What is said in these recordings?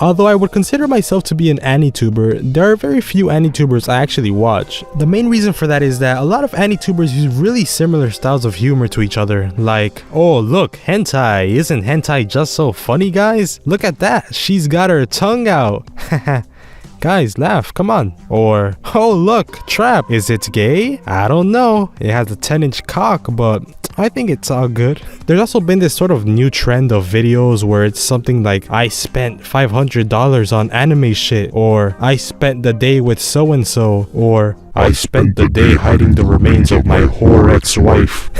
Although I would consider myself to be an AniTuber, there are very few AniTubers I actually watch. The main reason for that is that a lot of AniTubers use really similar styles of humor to each other. Like, oh look, hentai, isn't hentai just so funny guys? Look at that, she's got her tongue out. Guys, laugh, come on. Or, oh look, trap, is it gay? I don't know, it has a 10-inch cock, but I think it's all good. There's also been this sort of new trend of videos where it's something like, I spent $500 on anime shit, or I spent the day with so-and-so, or I spent the day hiding the remains of my whore ex-wife.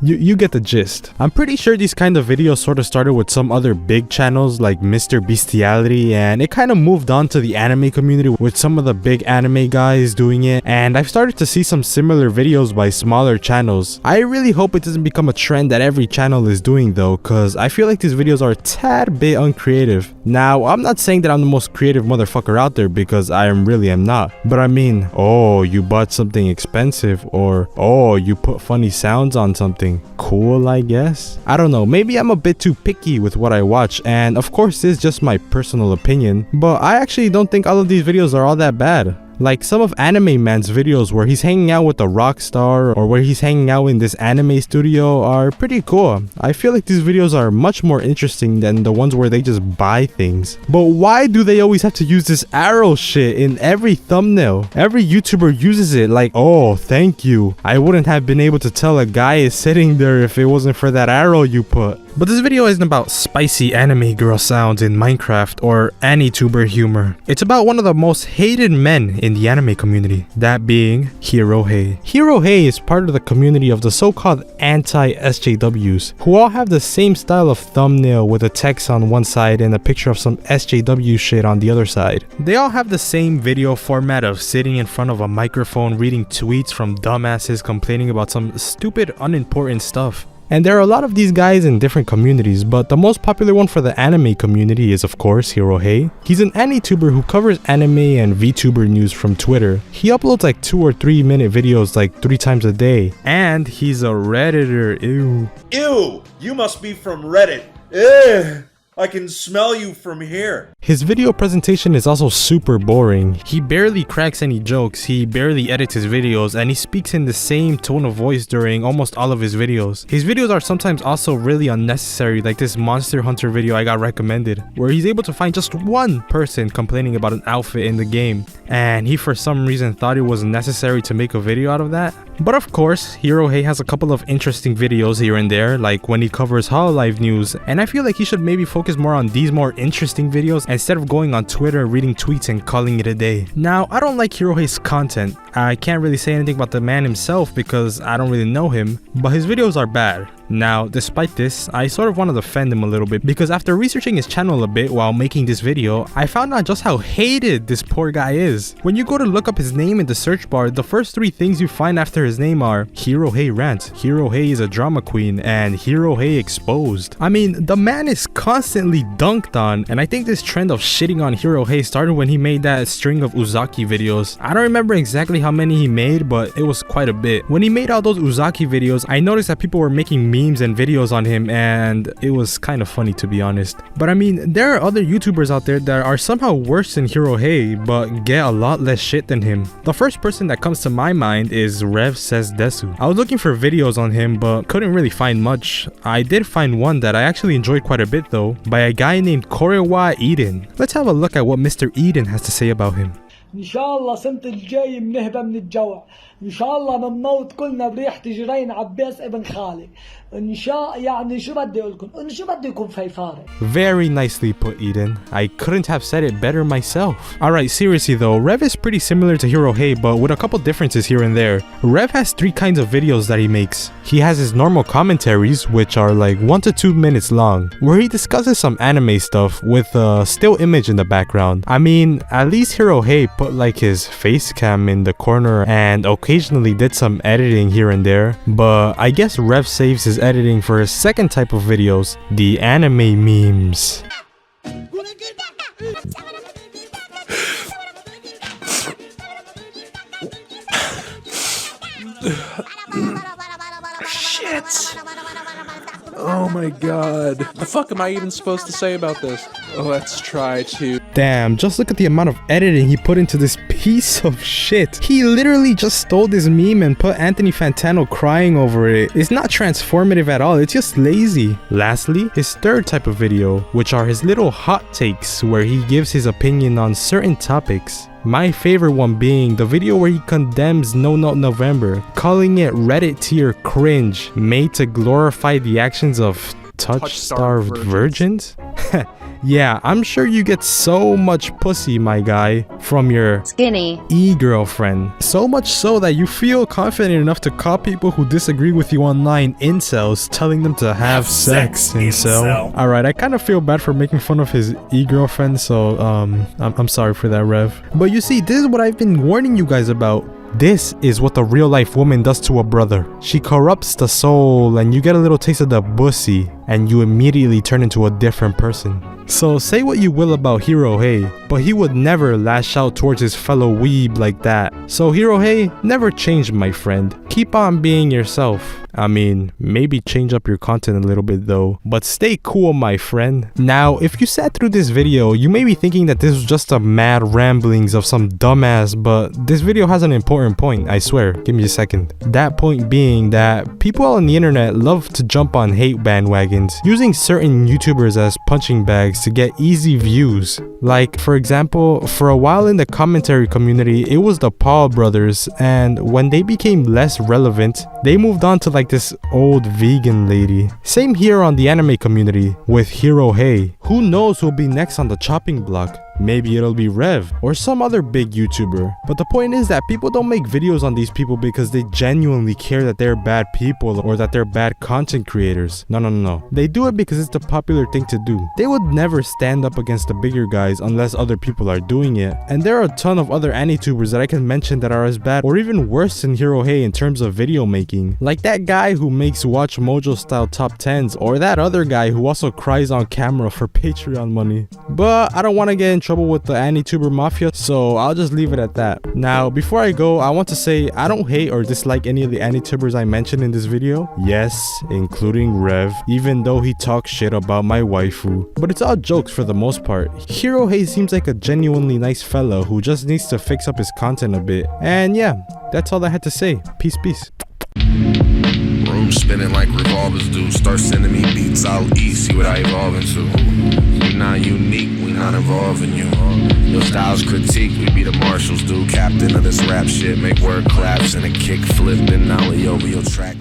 You get the gist. I'm pretty sure these kind of videos sort of started with some other big channels like Mr. Bestiality, and it kind of moved on to the anime community with some of the big anime guys doing it, and I've started to see some similar videos by smaller channels. I really hope it doesn't become a trend that every channel is doing though, cause I feel like these videos are a tad bit uncreative. Now, I'm not saying that I'm the most creative motherfucker out there, because I really am not, but I mean, oh, you bought something expensive, or oh, you put funny sounds on something. Cool, I guess. I don't know, maybe I'm a bit too picky with what I watch, and of course this is just my personal opinion, but I actually don't think all of these videos are all that bad. Like some of Anime Man's videos where he's hanging out with a rock star, or where he's hanging out in this anime studio, are pretty cool. I feel like these videos are much more interesting than the ones where they just buy things. But why do they always have to use this arrow shit in every thumbnail? Every YouTuber uses it like, oh, thank you. I wouldn't have been able to tell a guy is sitting there if it wasn't for that arrow you put. But this video isn't about spicy anime girl sounds in Minecraft or AniTuber humor. It's about one of the most hated men in the anime community, that being Hero Hei. Hero Hei is part of the community of the so-called anti-SJWs, who all have the same style of thumbnail with a text on one side and a picture of some SJW shit on the other side. They all have the same video format of sitting in front of a microphone reading tweets from dumbasses complaining about some stupid, unimportant stuff. And there are a lot of these guys in different communities, but the most popular one for the anime community is of course Hero Hei. He's an AniTuber who covers anime and VTuber news from Twitter. He uploads like 2 or 3 minute videos like 3 times a day. And he's a Redditor, ew. Ew! You must be from Reddit. Ugh! I can smell you from here. His video presentation is also super boring. He barely cracks any jokes, he barely edits his videos, and he speaks in the same tone of voice during almost all of his videos. His videos are sometimes also really unnecessary, like this Monster Hunter video I got recommended, where he's able to find just one person complaining about an outfit in the game, and he for some reason thought it was necessary to make a video out of that. But of course, Hero Hei has a couple of interesting videos here and there, like when he covers Hololive news, and I feel like he should maybe focus more on these more interesting videos instead of going on Twitter, reading tweets, and calling it a day. Now, I don't like Hero Hei's content. I can't really say anything about the man himself because I don't really know him, but his videos are bad. Now, despite this, I sort of want to defend him a little bit because after researching his channel a bit while making this video, I found out just how hated this poor guy is. When you go to look up his name in the search bar, the first 3 things you find after his name are Hero Hei Rant, Hero Hei is a drama queen, and Hero Hei exposed. I mean, the man is constantly dunked on, and I think this trend of shitting on Hero Hei started when he made that string of Uzaki videos. I don't remember exactly how many he made, but it was quite a bit. When he made all those Uzaki videos, I noticed that people were making memes and videos on him, and it was kind of funny to be honest. But I mean, there are other YouTubers out there that are somehow worse than Hero Hei, but get a lot less shit than him. The first person that comes to my mind is Rev Says Desu. I was looking for videos on him, but couldn't really find much. I did find one that I actually enjoyed quite a bit though, by a guy named Korewa Eden. Let's have a look at what Mr. Eden has to say about him. إن شاء الله سنة الجاي بنهبة من الجوع، إن شاء الله بنموت كلنا بريحة جرين عباس ابن خالد، إن شاء يعني شو بدي أقولكم، إن شو بدي يكون في فارق. Very nicely put, Eden. I couldn't have said it better myself. Alright, seriously though, Rev is pretty similar to Hero Hei, but with a couple differences here and there. Rev has 3 kinds of videos that he makes. He has his normal commentaries, which are like 1 to 2 minutes long, where he discusses some anime stuff with a still image in the background. I mean, at least Hero Hei put like his face cam in the corner and occasionally did some editing here and there, but I guess Rev saves his editing for his second type of videos, the anime memes. Shit! Oh my god. The fuck am I even supposed to say about this? let's try to... Damn, just look at the amount of editing he put into this piece of shit. He literally just stole this meme and put Anthony Fantano crying over it. It's not transformative at all, it's just lazy. Lastly, his third type of video, which are his little hot takes where he gives his opinion on certain topics. My favorite one being the video where he condemns No Nut November, calling it Reddit tier cringe, made to glorify the actions of touch-starved virgins? Yeah, I'm sure you get so much pussy, my guy, from your skinny e-girlfriend. So much so that you feel confident enough to call people who disagree with you online incels, telling them to have sex, incel. Alright, I kind of feel bad for making fun of his e-girlfriend, so I'm sorry for that, Rev. But you see, this is what I've been warning you guys about. This is what the real life woman does to a brother. She corrupts the soul and you get a little taste of the pussy and you immediately turn into a different person. So say what you will about Hero Hei, but he would never lash out towards his fellow weeb like that. So Hero Hei, never change, my friend. Keep on being yourself. I mean, maybe change up your content a little bit though, but stay cool, my friend. Now, if you sat through this video, you may be thinking that this was just a mad ramblings of some dumbass, but this video has an important point, I swear. Give me a second. That point being that people on the internet love to jump on hate bandwagons, using certain YouTubers as punching bags to get easy views. Like, for example, for a while in the commentary community, it was the Paul brothers, and when they became less relevant, they moved on to like this old vegan lady. Same here on the anime community with Hero Hei. Who knows who'll be next on the chopping block? Maybe it'll be Rev or some other big YouTuber. But the point is that people don't make videos on these people because they genuinely care that they're bad people or that they're bad content creators. No. They do it because it's the popular thing to do. They would never stand up against the bigger guys unless other people are doing it. And there are a ton of other AniTubers that I can mention that are as bad or even worse than Hero Hei in terms of video making. Like that guy who makes Watch Mojo style top 10s, or that other guy who also cries on camera for Patreon money. But I don't want to get in trouble with the AniTuber mafia, so I'll just leave it at that. Now, before I go, I want to say I don't hate or dislike any of the AniTubers I mentioned in this video. Yes, including Rev, even though he talks shit about my waifu. But it's all jokes for the most part. Hero Hei seems like a genuinely nice fella who just needs to fix up his content a bit. And yeah, that's all I had to say. Peace. Room spinning like revolvers do. Start sending me beats, I'll eat, see what I evolve into. We not unique, we not involving you. Your style's critique, we be the marshals, dude. Captain of this rap shit, make word claps and a kick flip and ollie over your track.